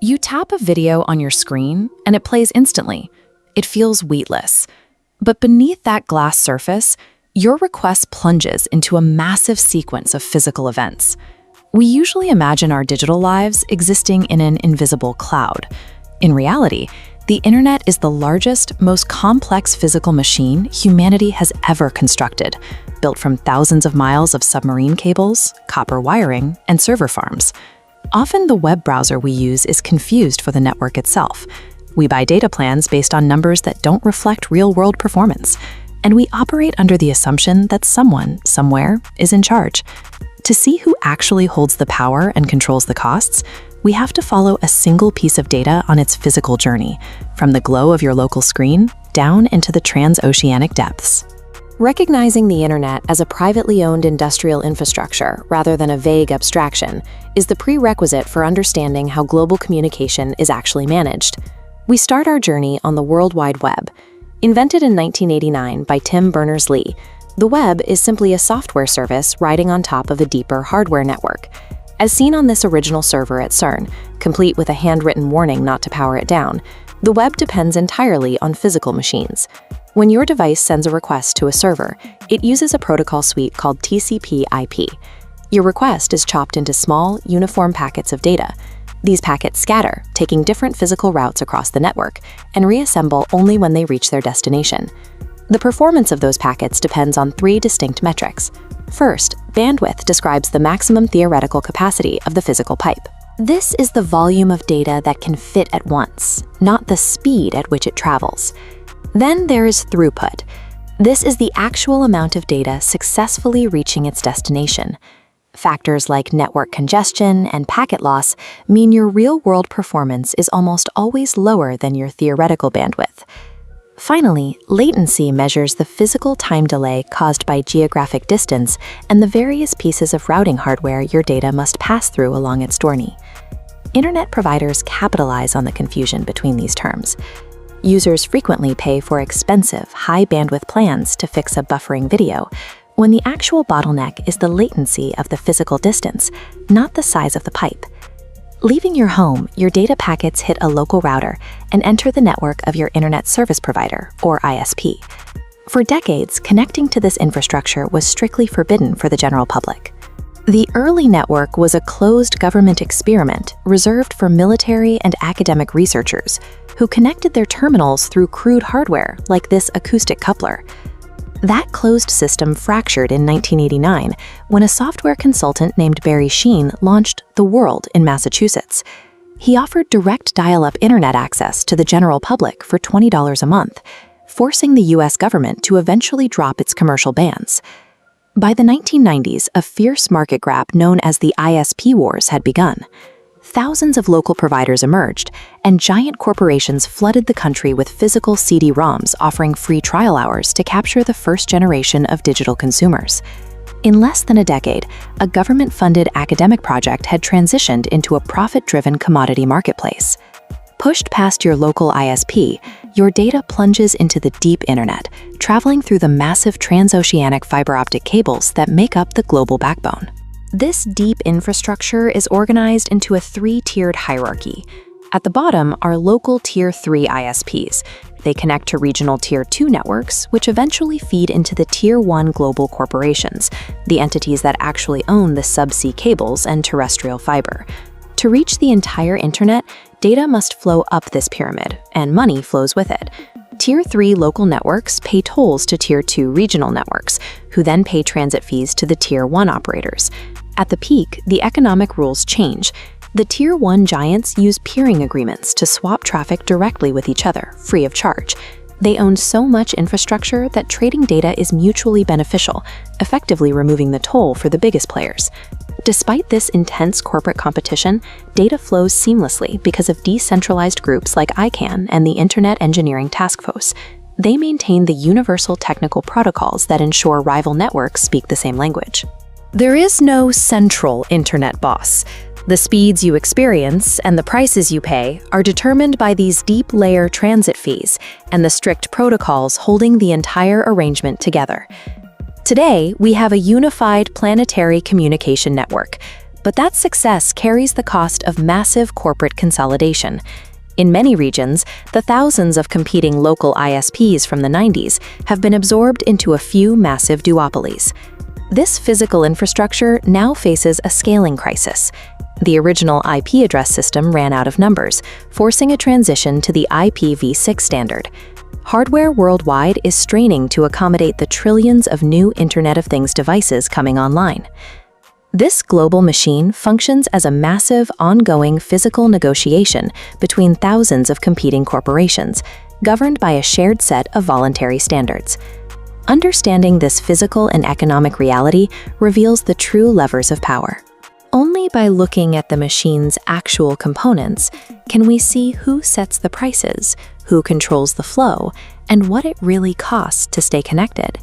You tap a video on your screen and it plays instantly. It feels weightless. But beneath that glass surface, your request plunges into a massive sequence of physical events. We usually imagine our digital lives existing in an invisible cloud. In reality, the internet is the largest, most complex physical machine humanity has ever constructed, built from thousands of miles of submarine cables, copper wiring, and server farms. Often the web browser we use is confused for the network itself. We buy data plans based on numbers that don't reflect real-world performance, and we operate under the assumption that someone, somewhere, is in charge. To see who actually holds the power and controls the costs, we have to follow a single piece of data on its physical journey, from the glow of your local screen down into the transoceanic depths. Recognizing the internet as a privately owned industrial infrastructure rather than a vague abstraction is the prerequisite for understanding how global communication is actually managed. We start our journey on the World Wide Web. Invented in 1989 by Tim Berners-Lee, the web is simply a software service riding on top of a deeper hardware network. As seen on this original server at CERN, complete with a handwritten warning not to power it down, the web depends entirely on physical machines. When your device sends a request to a server, it uses a protocol suite called TCP/IP. Your request is chopped into small, uniform packets of data. These packets scatter, taking different physical routes across the network, and reassemble only when they reach their destination. The performance of those packets depends on three distinct metrics. First, bandwidth describes the maximum theoretical capacity of the physical pipe. This is the volume of data that can fit at once, not the speed at which it travels. Then there is throughput. This is the actual amount of data successfully reaching its destination. Factors like network congestion and packet loss mean your real-world performance is almost always lower than your theoretical bandwidth. Finally, latency measures the physical time delay caused by geographic distance and the various pieces of routing hardware your data must pass through along its journey. Internet providers capitalize on the confusion between these terms. Users frequently pay for expensive, high-bandwidth plans to fix a buffering video, when the actual bottleneck is the latency of the physical distance, not the size of the pipe. Leaving your home, your data packets hit a local router and enter the network of your internet service provider, or ISP. For decades, connecting to this infrastructure was strictly forbidden for the general public. The early network was a closed government experiment reserved for military and academic researchers who connected their terminals through crude hardware like this acoustic coupler. That closed system fractured in 1989 when a software consultant named Barry Sheen launched The World in Massachusetts. He offered direct dial-up internet access to the general public for $20 a month, forcing the US government to eventually drop its commercial bans. By the 1990s, a fierce market grab known as the ISP wars had begun. Thousands of local providers emerged, and giant corporations flooded the country with physical CD-ROMs offering free trial hours to capture the first generation of digital consumers. In less than a decade, a government-funded academic project had transitioned into a profit-driven commodity marketplace. Pushed past your local ISP, your data plunges into the deep internet, traveling through the massive transoceanic fiber optic cables that make up the global backbone. This deep infrastructure is organized into a three-tiered hierarchy. At the bottom are local Tier 3 ISPs. They connect to regional Tier 2 networks, which eventually feed into the Tier 1 global corporations, the entities that actually own the subsea cables and terrestrial fiber. To reach the entire internet, data must flow up this pyramid, and money flows with it. Tier 3 local networks pay tolls to Tier 2 regional networks, who then pay transit fees to the Tier 1 operators. At the peak, the economic rules change. The Tier 1 giants use peering agreements to swap traffic directly with each other, free of charge. They own so much infrastructure that trading data is mutually beneficial, effectively removing the toll for the biggest players. Despite this intense corporate competition, data flows seamlessly because of decentralized groups like ICANN and the Internet Engineering Task Force. They maintain the universal technical protocols that ensure rival networks speak the same language. There is no central internet boss. The speeds you experience and the prices you pay are determined by these deep-layer transit fees and the strict protocols holding the entire arrangement together. Today, we have a unified planetary communication network, But that success carries the cost of massive corporate consolidation. In many regions, the thousands of competing local ISPs from the 90s have been absorbed into a few massive duopolies. This physical infrastructure now faces a scaling crisis. The original IP address system ran out of numbers, forcing a transition to the IPv6 standard. Hardware worldwide is straining to accommodate the trillions of new Internet of Things devices coming online. This global machine functions as a massive, ongoing physical negotiation between thousands of competing corporations, governed by a shared set of voluntary standards. Understanding this physical and economic reality reveals the true levers of power. Only by looking at the machine's actual components can we see who sets the prices, who controls the flow, and what it really costs to stay connected.